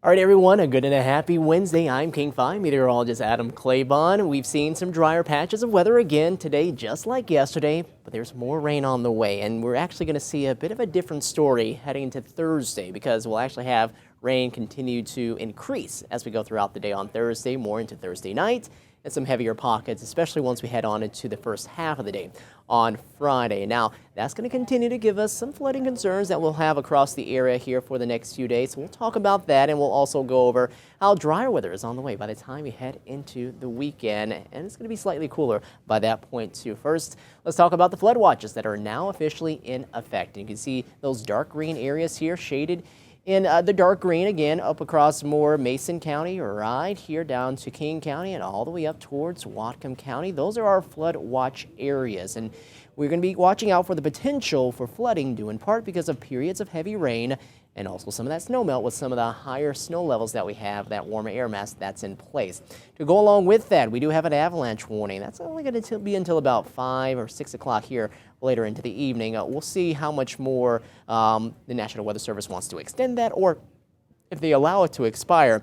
All right, everyone, a good and a happy Wednesday. I'm King 5 Meteorologist Adam Claibon. We've seen some drier patches of weather again today, just like yesterday, but there's more rain on the way, and we're actually going to see a bit of a different story heading into Thursday because we'll actually have rain continue to increase as we go throughout the day on Thursday, more into Thursday night, and some heavier pockets, especially once we head on into the first half of the day on Friday. Now, that's going to continue to give us some flooding concerns that we'll have across the area here for the next few days. So we'll talk about that, and we'll also go over how drier weather is on the way by the time we head into the weekend. And it's going to be slightly cooler by that point, too. First, let's talk about the flood watches that are now officially in effect. And you can see those dark green areas here shaded in the dark green, again, up across more Mason County, right here down to King County and all the way up towards Whatcom County. Those are our flood watch areas, and we're going to be watching out for the potential for flooding due in part because of periods of heavy rain and also some of that snow melt with some of the higher snow levels that we have, that warmer air mass that's in place. To go along with that, we do have an avalanche warning. That's only going to be until about 5 or 6 o'clock here later into the evening. We'll see how much more the National Weather Service wants to extend that, or if they allow it to expire.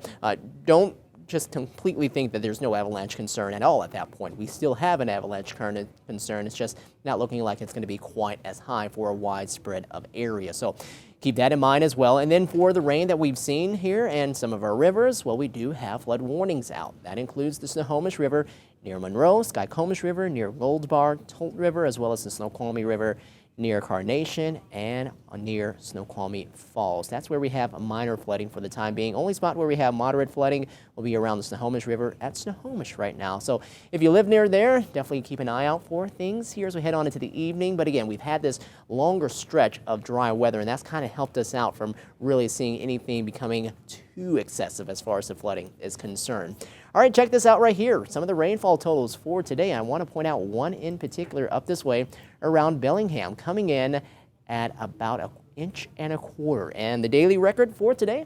Don't just completely think that there's no avalanche concern at all at that point. We still have an avalanche concern. It's just not looking like it's going to be quite as high for a wide spread of area. So keep that in mind as well. And then for the rain that we've seen here and some of our rivers, well, we do have flood warnings out. That includes the Snohomish River near Monroe, Skycomish River near Gold Bar, Tolt River, as well as the Snoqualmie River near Carnation and near Snoqualmie Falls. That's where we have minor flooding for the time being. Only spot where we have moderate flooding will be around the Snohomish River at Snohomish right now. So if you live near there, definitely keep an eye out for things here as we head on into the evening. But again, we've had this longer stretch of dry weather, and that's kind of helped us out from really seeing anything becoming too excessive as far as the flooding is concerned. All right, check this out right here. Some of the rainfall totals for today. I want to point out one in particular up this way around Bellingham, coming in at about 1.25 inches. And the daily record for today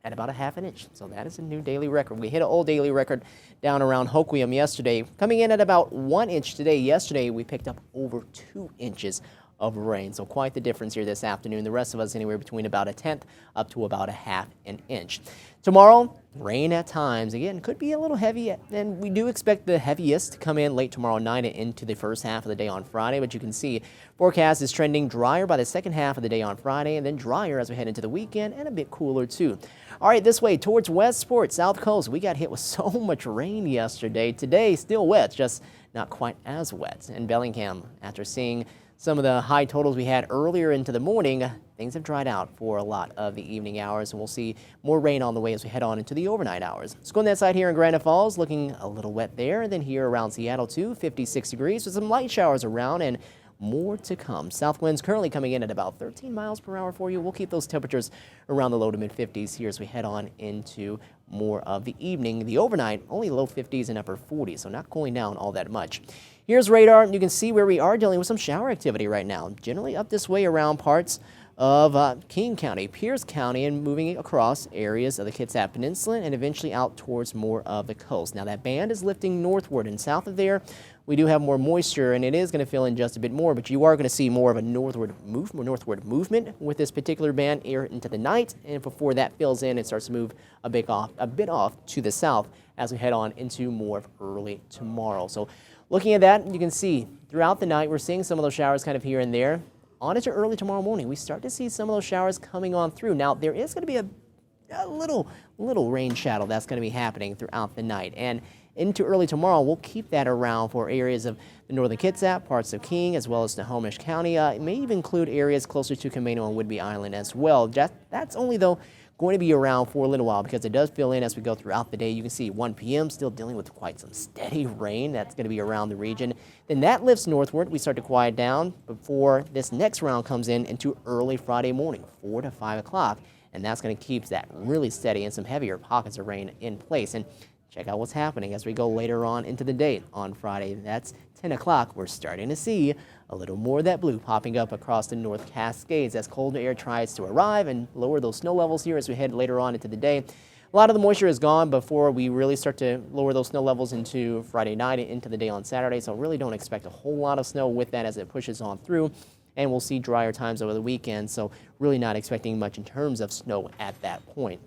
at about 1/2 inch. So that is a new daily record. We hit an old daily record down around Hoquiam yesterday, coming in at about 1 inch today. Yesterday, we picked up over 2 inches of rain. So quite the difference here this afternoon. The rest of us anywhere between about 1/10 up to about 1/2 inch. Tomorrow, rain at times. Again, could be a little heavy, and we do expect the heaviest to come in late tomorrow night and into the first half of the day on Friday. But you can see forecast is trending drier by the second half of the day on Friday, and then drier as we head into the weekend, and a bit cooler too. All right, this way towards Westport, South Coast. We got hit with so much rain yesterday. Today, still wet, just not quite as wet. In Bellingham, after seeing some of the high totals we had earlier into the morning, things have dried out for a lot of the evening hours, and we'll see more rain on the way as we head on into the overnight hours. Let's go on that side here in Granite Falls, looking a little wet there, and then here around Seattle too, 56 degrees with some light showers around and more to come. South winds currently coming in at about 13 miles per hour for you. We'll keep those temperatures around the low to mid 50s here as we head on into more of the evening. The overnight, only low 50s and upper 40s, so not cooling down all that much. Here's radar. You can see where we are dealing with some shower activity right now. Generally up this way around parts of King County, Pierce County, and moving across areas of the Kitsap Peninsula and eventually out towards more of the coast. Now that band is lifting northward, and south of there we do have more moisture, and it is going to fill in just a bit more, but you are going to see more of a northward movement with this particular band here into the night, and before that fills in, it starts to move a bit off to the south as we head on into more of early tomorrow. So looking at that, you can see throughout the night we're seeing some of those showers kind of here and there. On into early tomorrow morning, we start to see some of those showers coming on through. Now, there is going to be a little rain shadow that's going to be happening throughout the night. And into early tomorrow, we'll keep that around for areas of the northern Kitsap, parts of King, as well as Snohomish County. It may even include areas closer to Camino and Whidbey Island as well. That's only, though, going to be around for a little while because it does fill in as we go throughout the day. You can see 1 p.m. still dealing with quite some steady rain. That's going to be around the region. Then that lifts northward. We start to quiet down before this next round comes in into early Friday morning, 4 to 5 o'clock. And that's going to keep that really steady and some heavier pockets of rain in place. And check out what's happening as we go later on into the day on Friday. That's 10 o'clock. We're starting to see a little more of that blue popping up across the North Cascades as colder air tries to arrive and lower those snow levels here as we head later on into the day. A lot of the moisture is gone before we really start to lower those snow levels into Friday night and into the day on Saturday, so really don't expect a whole lot of snow with that as it pushes on through. And we'll see drier times over the weekend, so really not expecting much in terms of snow at that point.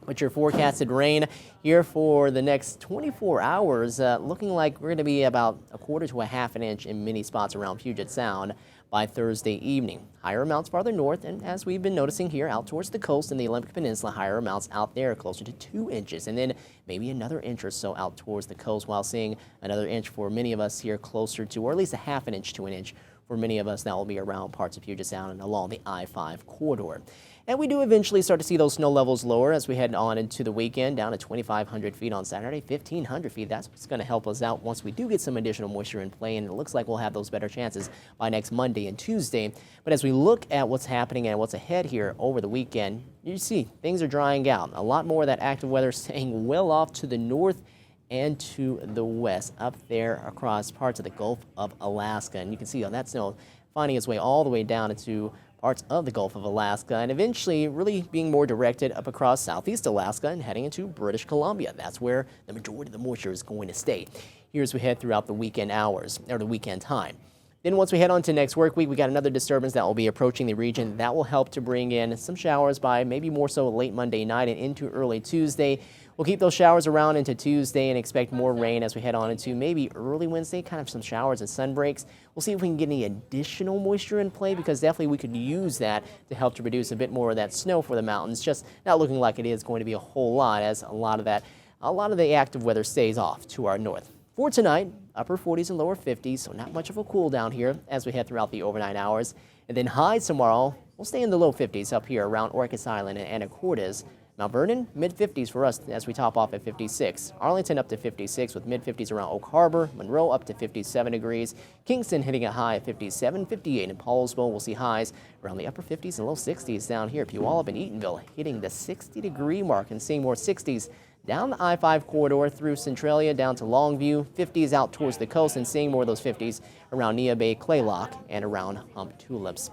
But your forecasted rain here for the next 24 hours, looking like we're going to be about a quarter to a half an inch in many spots around Puget Sound by Thursday evening. Higher amounts farther north, and as we've been noticing here out towards the coast in the Olympic Peninsula, higher amounts out there closer to 2 inches, and then maybe another inch or so out towards the coast, while seeing another inch for many of us here closer to, or at least a half an inch to an inch for many of us that will be around parts of Puget Sound and along the I-5 corridor. And we do eventually start to see those snow levels lower as we head on into the weekend, down to 2,500 feet on Saturday, 1,500 feet. That's what's going to help us out once we do get some additional moisture in play, and it looks like we'll have those better chances by next Monday and Tuesday. But as we look at what's happening and what's ahead here over the weekend, you see things are drying out. A lot more of that active weather staying well off to the north and to the west, up there across parts of the Gulf of Alaska. And you can see on that snow finding its way all the way down into parts of the Gulf of Alaska, and eventually really being more directed up across southeast Alaska and heading into British Columbia. That's where the majority of the moisture is going to stay here as we head throughout the weekend hours, or the weekend time. Then once we head on to next work week, we got another disturbance that will be approaching the region. That will help to bring in some showers by maybe more so late Monday night and into early Tuesday. We'll keep those showers around into Tuesday and expect more rain as we head on into maybe early Wednesday, kind of some showers and sun breaks. We'll see if we can get any additional moisture in play, because definitely we could use that to help to produce a bit more of that snow for the mountains. Just not looking like it is going to be a whole lot, as a lot of the active weather stays off to our north. For tonight, upper 40s and lower 50s, so not much of a cool down here as we head throughout the overnight hours. And then highs tomorrow, we'll stay in the low 50s up here around Orcas Island and Anacortes. Mount Vernon, mid-50s for us as we top off at 56. Arlington up to 56 with mid-50s around Oak Harbor. Monroe up to 57 degrees. Kingston hitting a high at 57, 58 in Paulsville. We'll see highs around the upper 50s and low 60s down here. Puyallup and Eatonville hitting the 60-degree mark and seeing more 60s down the I-5 corridor through Centralia down to Longview. 50s out towards the coast and seeing more of those 50s around Neah Bay, Claylock, and around Hump Tulips.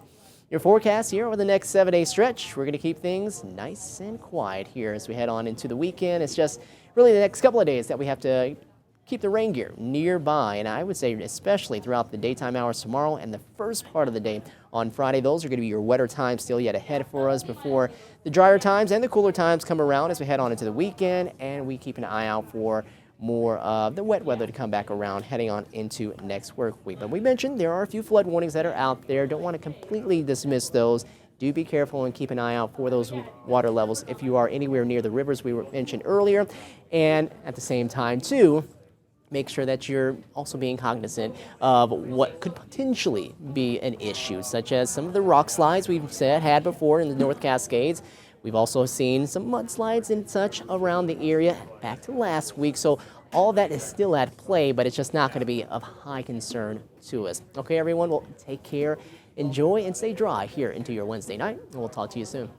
Your forecast here over the next 7-day stretch, we're going to keep things nice and quiet here as we head on into the weekend. It's just really the next couple of days that we have to keep the rain gear nearby, and I would say especially throughout the daytime hours tomorrow and the first part of the day on Friday. Those are going to be your wetter times still yet ahead for us before the drier times and the cooler times come around as we head on into the weekend, and we keep an eye out for more of the wet weather to come back around heading on into next work week. But we mentioned there are a few flood warnings that are out there. Don't want to completely dismiss those. Do be careful and keep an eye out for those water levels if you are anywhere near the rivers we mentioned earlier. And at the same time, too, make sure that you're also being cognizant of what could potentially be an issue, such as some of the rock slides we've had before in the North Cascades. We've also seen some mudslides and such around the area back to last week. So all of that is still at play, but it's just not going to be of high concern to us. Okay, everyone, well, take care, enjoy, and stay dry here into your Wednesday night, and we'll talk to you soon.